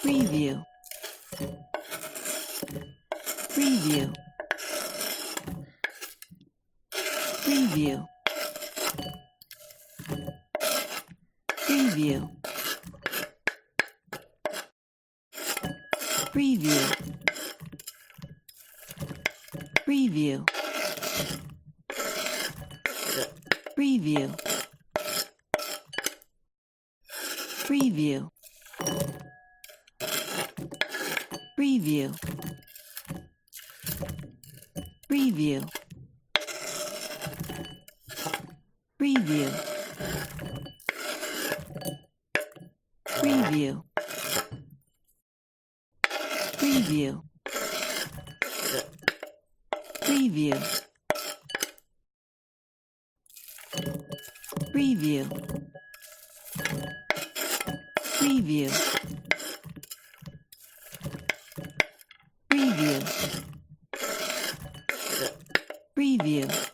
Preview. Preview. Preview. Preview. Preview. Preview. Preview. Preview. Preview. Preview. Preview. Preview. Preview. Preview. Preview. Preview. Preview. Preview.